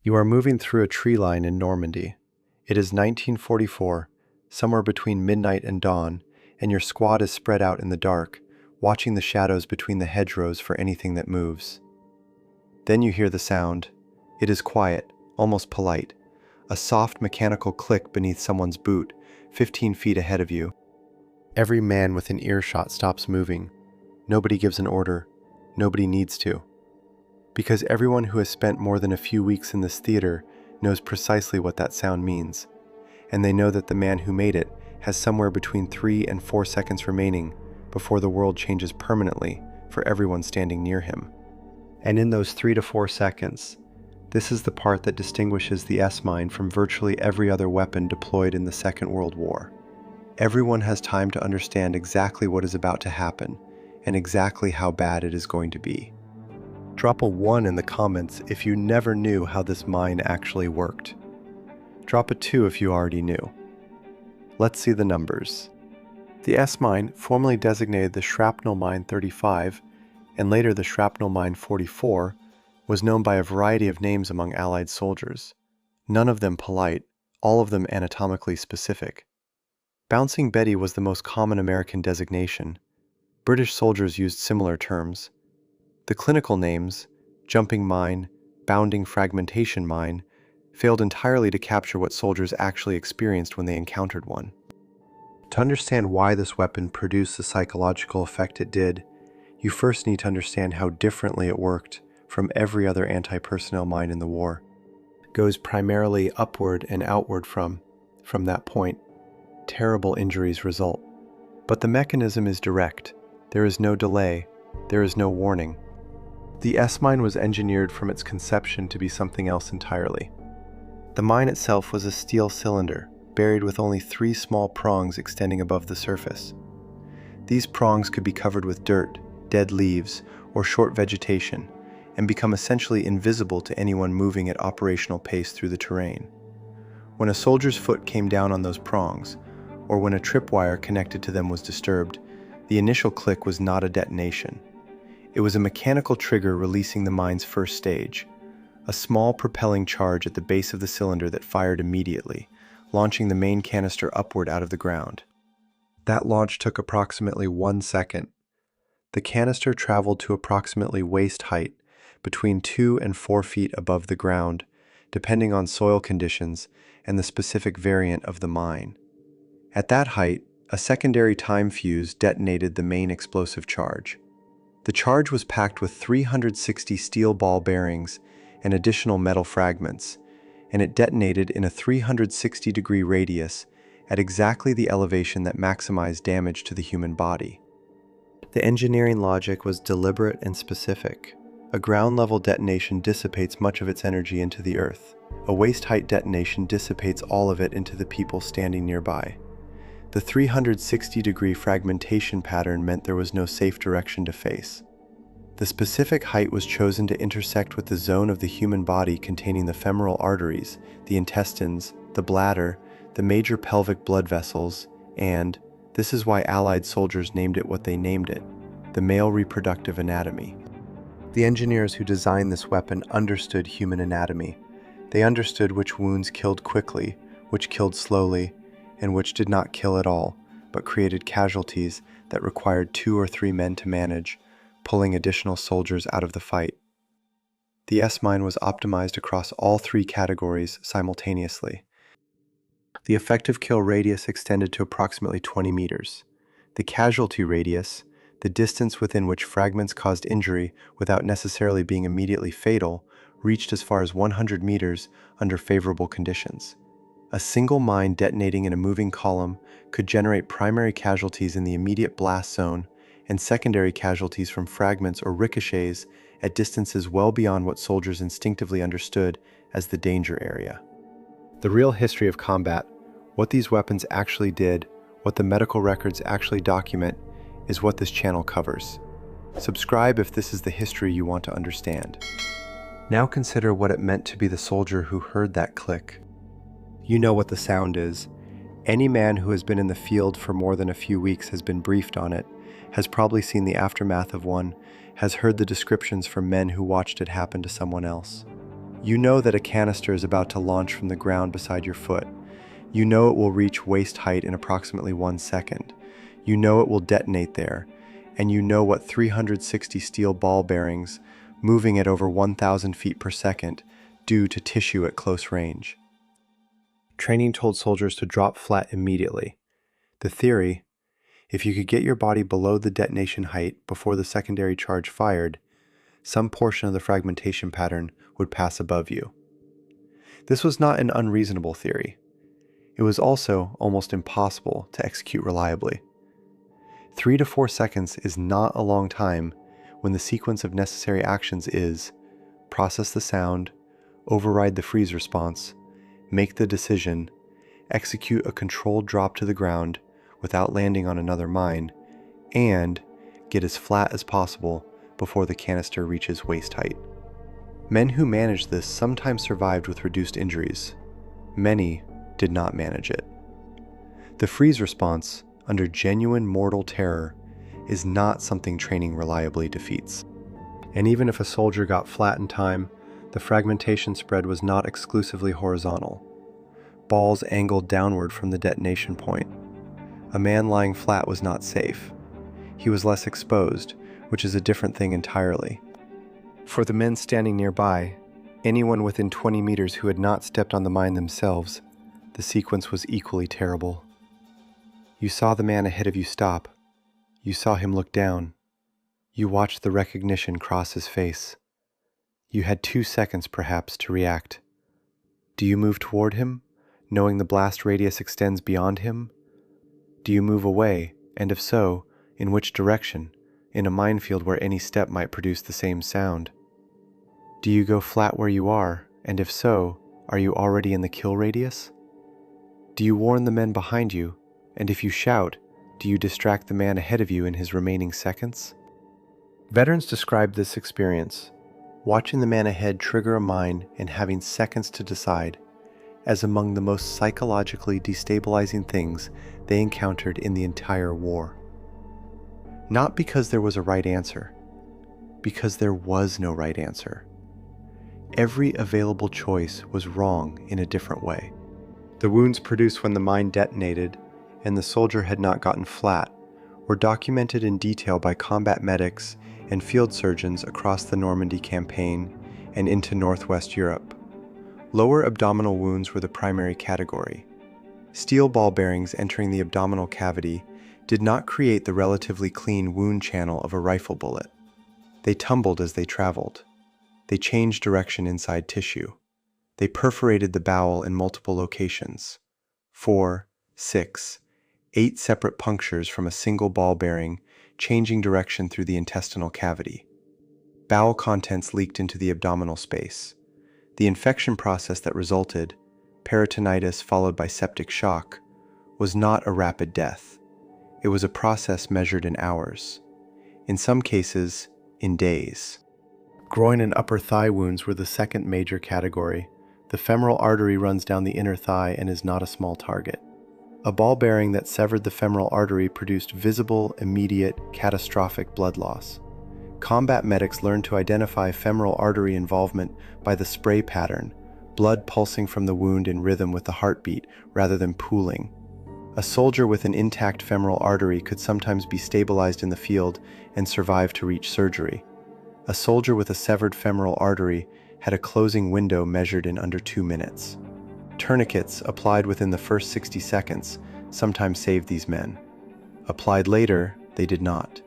You are moving through a tree line in Normandy. It is 1944, somewhere between midnight and dawn, and your squad is spread out in the dark, watching the shadows between the hedgerows for anything that moves. Then you hear the sound. It is quiet, almost polite. A soft mechanical click beneath someone's boot, 15 feet ahead of you. Every man within earshot stops moving. Nobody gives an order. Nobody needs to. Because everyone who has spent more than a few weeks in this theater knows precisely what that sound means. And they know that the man who made it has somewhere between 3 and 4 seconds remaining before the world changes permanently for everyone standing near him. And in those 3 to 4 seconds, this is the part that distinguishes the S-mine from virtually every other weapon deployed in the Second World War. Everyone has time to understand exactly what is about to happen and exactly how bad it is going to be. Drop a 1 in the comments if you never knew how this mine actually worked. Drop a 2 if you already knew. Let's see the numbers. The S-mine, formerly designated the Shrapnel Mine 35, and later the Shrapnel Mine 44, was known by a variety of names among Allied soldiers, none of them polite, all of them anatomically specific. Bouncing Betty was the most common American designation. British soldiers used similar terms. The clinical names, jumping mine, bounding fragmentation mine, failed entirely to capture what soldiers actually experienced when they encountered one. To understand why this weapon produced the psychological effect it did, you first need to understand how differently it worked from every other anti-personnel mine in the war. It goes primarily upward and outward from that point. Terrible injuries result. But the mechanism is direct. There is no delay. There is no warning. The S-mine was engineered from its conception to be something else entirely. The mine itself was a steel cylinder, buried with only 3 small prongs extending above the surface. These prongs could be covered with dirt, dead leaves, or short vegetation, and become essentially invisible to anyone moving at operational pace through the terrain. When a soldier's foot came down on those prongs, or when a tripwire connected to them was disturbed, the initial click was not a detonation. It was a mechanical trigger releasing the mine's first stage, a small propelling charge at the base of the cylinder that fired immediately, launching the main canister upward out of the ground. That launch took approximately 1 second. The canister traveled to approximately waist height, between 2 and 4 feet above the ground, depending on soil conditions and the specific variant of the mine. At that height, a secondary time fuse detonated the main explosive charge. The charge was packed with 360 steel ball bearings and additional metal fragments, and it detonated in a 360-degree radius at exactly the elevation that maximized damage to the human body. The engineering logic was deliberate and specific. A ground-level detonation dissipates much of its energy into the earth. A waist-height detonation dissipates all of it into the people standing nearby. The 360-degree fragmentation pattern meant there was no safe direction to face. The specific height was chosen to intersect with the zone of the human body containing the femoral arteries, the intestines, the bladder, the major pelvic blood vessels, and, this is why Allied soldiers named it what they named it, the male reproductive anatomy. The engineers who designed this weapon understood human anatomy. They understood which wounds killed quickly, which killed slowly, and which did not kill at all, but created casualties that required 2 or 3 men to manage, pulling additional soldiers out of the fight. The S-mine was optimized across all 3 categories simultaneously. The effective kill radius extended to approximately 20 meters. The casualty radius, the distance within which fragments caused injury without necessarily being immediately fatal, reached as far as 100 meters under favorable conditions. A single mine detonating in a moving column could generate primary casualties in the immediate blast zone and secondary casualties from fragments or ricochets at distances well beyond what soldiers instinctively understood as the danger area. The real history of combat, what these weapons actually did, what the medical records actually document, is what this channel covers. Subscribe if this is the history you want to understand. Now consider what it meant to be the soldier who heard that click. You know what the sound is. Any man who has been in the field for more than a few weeks has been briefed on it, has probably seen the aftermath of one, has heard the descriptions from men who watched it happen to someone else. You know that a canister is about to launch from the ground beside your foot. You know it will reach waist height in approximately 1 second. You know it will detonate there, and you know what 360 steel ball bearings, moving at over 1,000 feet per second, do to tissue at close range. Training told soldiers to drop flat immediately. The theory: if you could get your body below the detonation height before the secondary charge fired, some portion of the fragmentation pattern would pass above you. This was not an unreasonable theory. It was also almost impossible to execute reliably. 3 to 4 seconds is not a long time when the sequence of necessary actions is process the sound, override the freeze response, make the decision, execute a controlled drop to the ground without landing on another mine, and get as flat as possible before the canister reaches waist height. Men who managed this sometimes survived with reduced injuries. Many did not manage it. The freeze response, under genuine mortal terror, is not something training reliably defeats. And even if a soldier got flat in time, the fragmentation spread was not exclusively horizontal. Balls angled downward from the detonation point. A man lying flat was not safe. He was less exposed, which is a different thing entirely. For the men standing nearby, anyone within 20 meters who had not stepped on the mine themselves, the sequence was equally terrible. You saw the man ahead of you stop. You saw him look down. You watched the recognition cross his face. You had 2 seconds, perhaps, to react. Do you move toward him, knowing the blast radius extends beyond him? Do you move away, and if so, in which direction, in a minefield where any step might produce the same sound? Do you go flat where you are, and if so, are you already in the kill radius? Do you warn the men behind you, and if you shout, do you distract the man ahead of you in his remaining seconds? Veterans describe this experience, watching the man ahead trigger a mine and having seconds to decide, as among the most psychologically destabilizing things they encountered in the entire war. Not because there was a right answer, because there was no right answer. Every available choice was wrong in a different way. The wounds produced when the mine detonated and the soldier had not gotten flat were documented in detail by combat medics and field surgeons across the Normandy campaign and into Northwest Europe. Lower abdominal wounds were the primary category. Steel ball bearings entering the abdominal cavity did not create the relatively clean wound channel of a rifle bullet. They tumbled as they traveled. They changed direction inside tissue. They perforated the bowel in multiple locations. 4, 6, 8 separate punctures from a single ball bearing, changing direction through the intestinal cavity. Bowel contents leaked into the abdominal space. The infection process that resulted, peritonitis followed by septic shock, was not a rapid death. It was a process measured in hours. In some cases, in days. Groin and upper thigh wounds were the second major category. The femoral artery runs down the inner thigh and is not a small target. A ball bearing that severed the femoral artery produced visible, immediate, catastrophic blood loss. Combat medics learned to identify femoral artery involvement by the spray pattern, blood pulsing from the wound in rhythm with the heartbeat rather than pooling. A soldier with an intact femoral artery could sometimes be stabilized in the field and survive to reach surgery. A soldier with a severed femoral artery had a closing window measured in under 2 minutes. Tourniquets applied within the first 60 seconds sometimes saved these men. Applied later, they did not.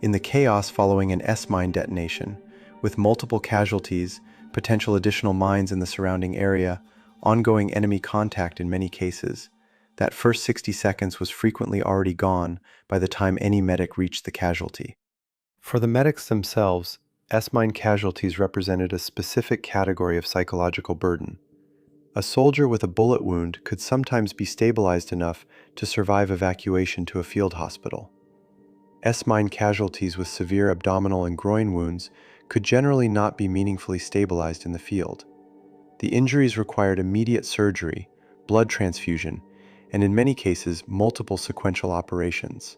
In the chaos following an S-mine detonation, with multiple casualties, potential additional mines in the surrounding area, ongoing enemy contact in many cases, that first 60 seconds was frequently already gone by the time any medic reached the casualty. For the medics themselves, S-mine casualties represented a specific category of psychological burden. A soldier with a bullet wound could sometimes be stabilized enough to survive evacuation to a field hospital. S-mine casualties with severe abdominal and groin wounds could generally not be meaningfully stabilized in the field. The injuries required immediate surgery, blood transfusion, and in many cases, multiple sequential operations.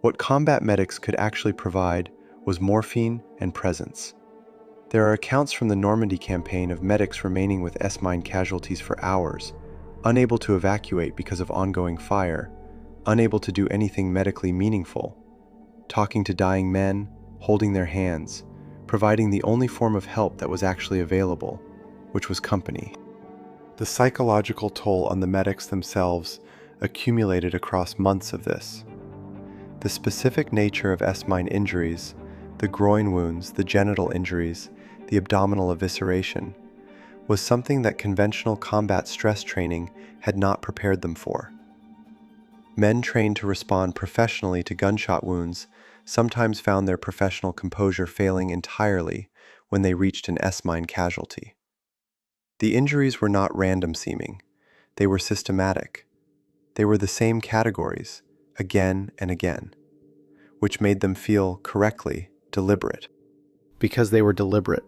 What combat medics could actually provide was morphine and presence. There are accounts from the Normandy campaign of medics remaining with S-mine casualties for hours, unable to evacuate because of ongoing fire, unable to do anything medically meaningful, talking to dying men, holding their hands, providing the only form of help that was actually available, which was company. The psychological toll on the medics themselves accumulated across months of this. The specific nature of S-mine injuries, the groin wounds, the genital injuries, the abdominal evisceration, was something that conventional combat stress training had not prepared them for. Men trained to respond professionally to gunshot wounds sometimes found their professional composure failing entirely when they reached an S-mine casualty. The injuries were not random seeming. They were systematic. They were the same categories, again and again, which made them feel, correctly, deliberate. Because they were deliberate,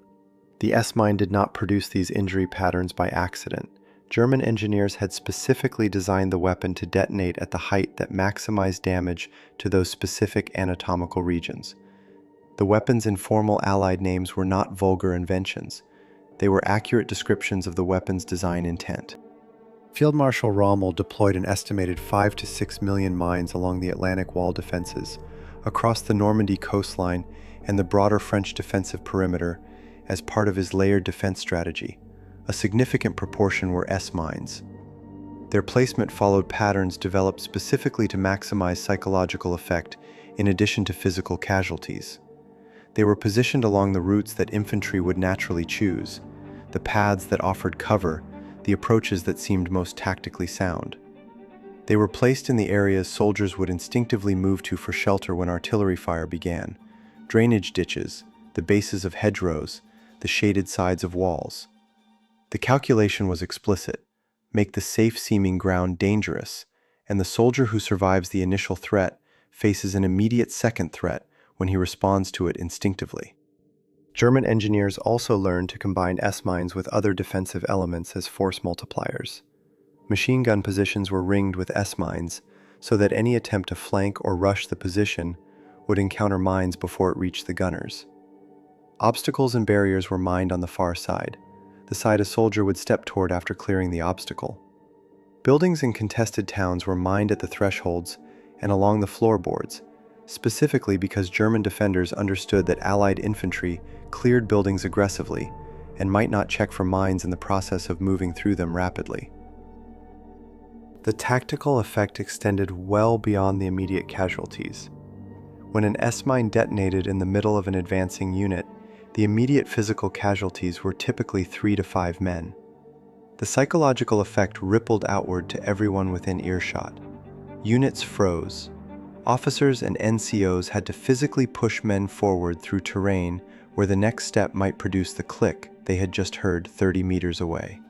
the S-mine did not produce these injury patterns by accident. German engineers had specifically designed the weapon to detonate at the height that maximized damage to those specific anatomical regions. The weapon's informal Allied names were not vulgar inventions. They were accurate descriptions of the weapon's design intent. Field Marshal Rommel deployed an estimated 5 to 6 million mines along the Atlantic Wall defenses, across the Normandy coastline and the broader French defensive perimeter as part of his layered defense strategy. A significant proportion were S-mines. Their placement followed patterns developed specifically to maximize psychological effect in addition to physical casualties. They were positioned along the routes that infantry would naturally choose, the paths that offered cover, the approaches that seemed most tactically sound. They were placed in the areas soldiers would instinctively move to for shelter when artillery fire began: drainage ditches, the bases of hedgerows, the shaded sides of walls. The calculation was explicit: make the safe-seeming ground dangerous, and the soldier who survives the initial threat faces an immediate second threat when he responds to it instinctively. German engineers also learned to combine S-mines with other defensive elements as force multipliers. Machine gun positions were ringed with S-mines so that any attempt to flank or rush the position would encounter mines before it reached the gunners. Obstacles and barriers were mined on the far side, the side a soldier would step toward after clearing the obstacle. Buildings in contested towns were mined at the thresholds and along the floorboards, specifically because German defenders understood that Allied infantry cleared buildings aggressively and might not check for mines in the process of moving through them rapidly. The tactical effect extended well beyond the immediate casualties. When an S-mine detonated in the middle of an advancing unit, the immediate physical casualties were typically 3 to 5 men. The psychological effect rippled outward to everyone within earshot. Units froze. Officers and NCOs had to physically push men forward through terrain where the next step might produce the click they had just heard 30 meters away.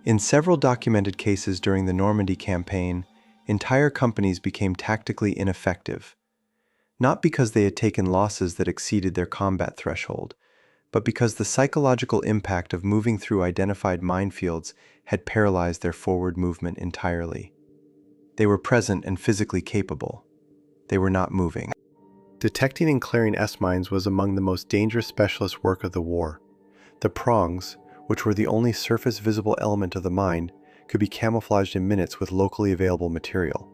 In several documented cases during the Normandy campaign, entire companies became tactically ineffective, not because they had taken losses that exceeded their combat threshold, but because the psychological impact of moving through identified minefields had paralyzed their forward movement entirely. They were present and physically capable. They were not moving. Detecting and clearing S-mines was among the most dangerous specialist work of the war. The prongs, which were the only surface visible element of the mine, could be camouflaged in minutes with locally available material.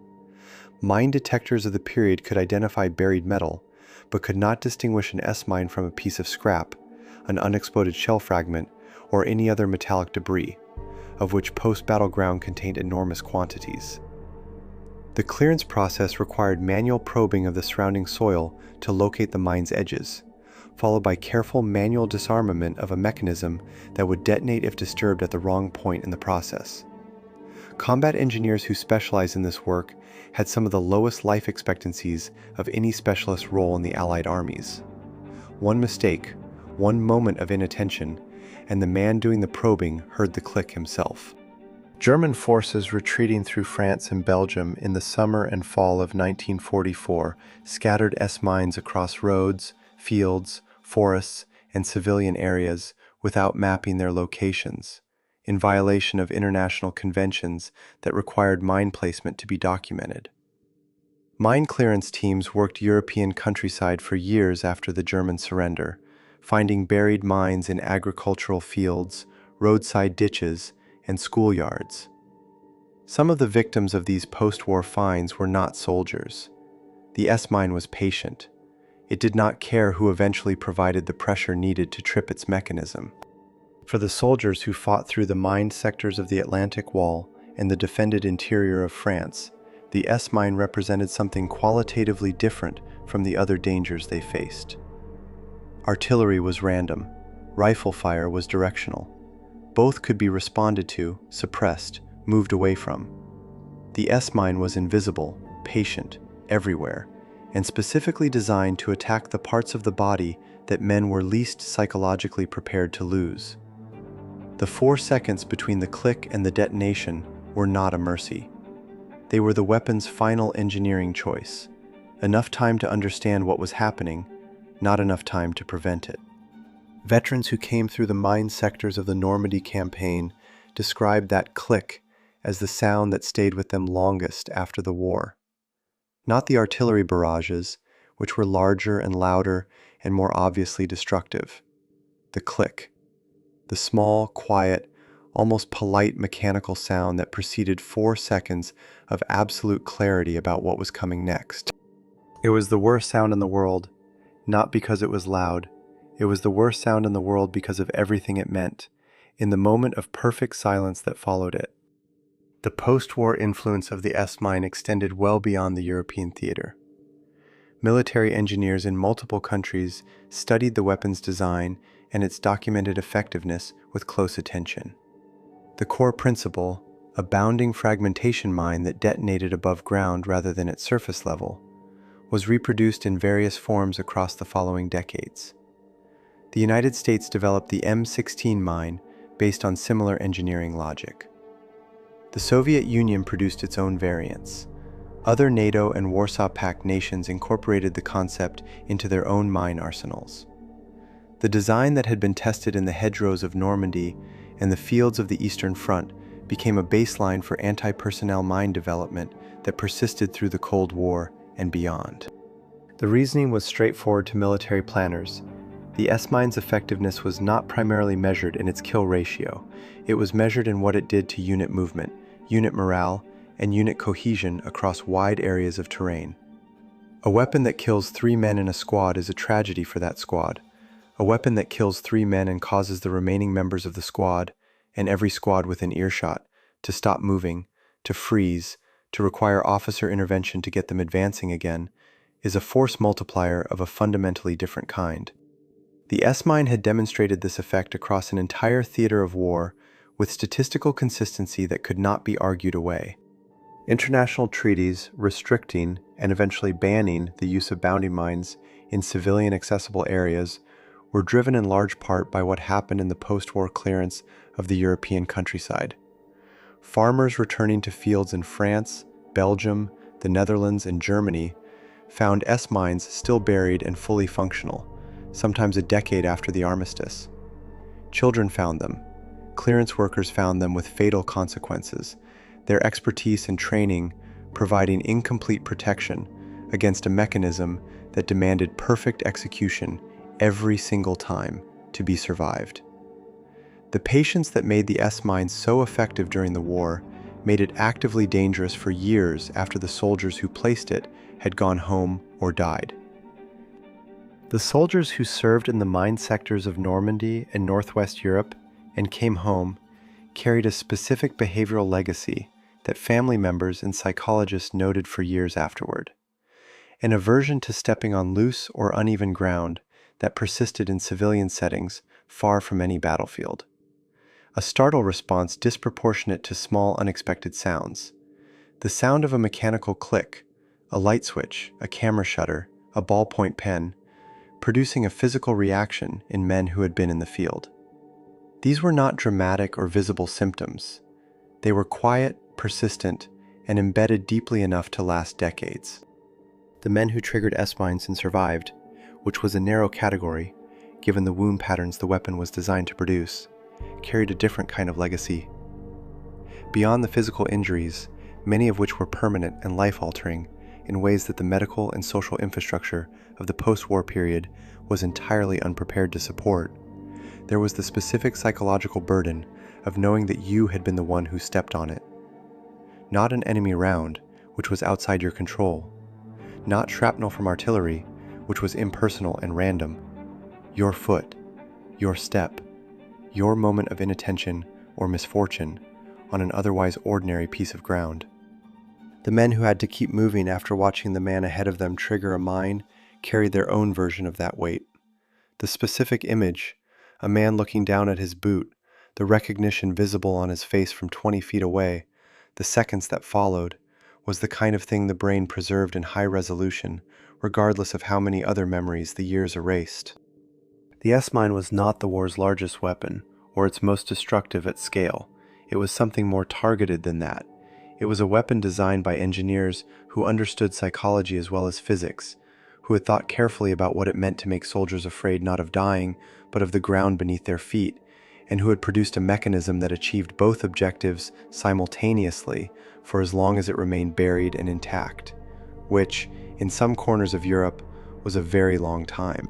Mine detectors of the period could identify buried metal, but could not distinguish an S-mine from a piece of scrap, an unexploded shell fragment, or any other metallic debris, of which post-battleground contained enormous quantities. The clearance process required manual probing of the surrounding soil to locate the mine's edges, followed by careful manual disarmament of a mechanism that would detonate if disturbed at the wrong point in the process. Combat engineers who specialized in this work had some of the lowest life expectancies of any specialist role in the Allied armies. One mistake, one moment of inattention, and the man doing the probing heard the click himself. German forces retreating through France and Belgium in the summer and fall of 1944 scattered S-mines across roads, fields, forests, and civilian areas without mapping their locations, in violation of international conventions that required mine placement to be documented. Mine clearance teams worked European countryside for years after the German surrender, finding buried mines in agricultural fields, roadside ditches, and schoolyards. Some of the victims of these post-war finds were not soldiers. The S-mine was patient. It did not care who eventually provided the pressure needed to trip its mechanism. For the soldiers who fought through the mined sectors of the Atlantic Wall and the defended interior of France, the S-mine represented something qualitatively different from the other dangers they faced. Artillery was random. Rifle fire was directional. Both could be responded to, suppressed, moved away from. The S-mine was invisible, patient, everywhere, and specifically designed to attack the parts of the body that men were least psychologically prepared to lose. The 4 seconds between the click and the detonation were not a mercy. They were the weapon's final engineering choice. Enough time to understand what was happening, not enough time to prevent it. Veterans who came through the mine sectors of the Normandy campaign described that click as the sound that stayed with them longest after the war. Not the artillery barrages, which were larger and louder and more obviously destructive. The click. The small, quiet, almost polite mechanical sound that preceded 4 seconds of absolute clarity about what was coming next. It was the worst sound in the world, not because it was loud. It was the worst sound in the world because of everything it meant, in the moment of perfect silence that followed it. The post-war influence of the S-mine extended well beyond the European theater. Military engineers in multiple countries studied the weapon's design and its documented effectiveness with close attention. The core principle, a bounding fragmentation mine that detonated above ground rather than at surface level, was reproduced in various forms across the following decades. The United States developed the M16 mine based on similar engineering logic. The Soviet Union produced its own variants. Other NATO and Warsaw Pact nations incorporated the concept into their own mine arsenals. The design that had been tested in the hedgerows of Normandy and the fields of the Eastern Front became a baseline for anti-personnel mine development that persisted through the Cold War and beyond. The reasoning was straightforward to military planners. The S-mine's effectiveness was not primarily measured in its kill ratio. It was measured in what it did to unit movement, unit morale, and unit cohesion across wide areas of terrain. A weapon that kills 3 men in a squad is a tragedy for that squad. A weapon that kills 3 men and causes the remaining members of the squad, and every squad within earshot, to stop moving, to freeze, to require officer intervention to get them advancing again, is a force multiplier of a fundamentally different kind. The S-mine had demonstrated this effect across an entire theater of war with statistical consistency that could not be argued away. International treaties restricting and eventually banning the use of bounty mines in civilian accessible areas were driven in large part by what happened in the post-war clearance of the European countryside. Farmers returning to fields in France, Belgium, the Netherlands, and Germany found S-mines still buried and fully functional, sometimes a decade after the armistice. Children found them. Clearance workers found them with fatal consequences, their expertise and training providing incomplete protection against a mechanism that demanded perfect execution every single time to be survived. The patience that made the S-mine so effective during the war made it actively dangerous for years after the soldiers who placed it had gone home or died. The soldiers who served in the mine sectors of Normandy and Northwest Europe and came home carried a specific behavioral legacy that family members and psychologists noted for years afterward. An aversion to stepping on loose or uneven ground that persisted in civilian settings far from any battlefield. A startle response disproportionate to small unexpected sounds. The sound of a mechanical click, a light switch, a camera shutter, a ballpoint pen, producing a physical reaction in men who had been in the field. These were not dramatic or visible symptoms. They were quiet, persistent, and embedded deeply enough to last decades. The men who triggered S-mines and survived, which was a narrow category, given the wound patterns the weapon was designed to produce, carried a different kind of legacy. Beyond the physical injuries, many of which were permanent and life-altering, in ways that the medical and social infrastructure of the post-war period was entirely unprepared to support. There was the specific psychological burden of knowing that you had been the one who stepped on it. Not an enemy round, which was outside your control. Not shrapnel from artillery, which was impersonal and random. Your foot, your step, your moment of inattention or misfortune on an otherwise ordinary piece of ground. The men who had to keep moving after watching the man ahead of them trigger a mine carried their own version of that weight. The specific image, a man looking down at his boot, the recognition visible on his face from 20 feet away, the seconds that followed, was the kind of thing the brain preserved in high resolution, regardless of how many other memories the years erased. The S-mine was not the war's largest weapon, or its most destructive at scale. It was something more targeted than that. It was a weapon designed by engineers who understood psychology as well as physics, who had thought carefully about what it meant to make soldiers afraid not of dying, but of the ground beneath their feet, and who had produced a mechanism that achieved both objectives simultaneously for as long as it remained buried and intact, which, in some corners of Europe, was a very long time.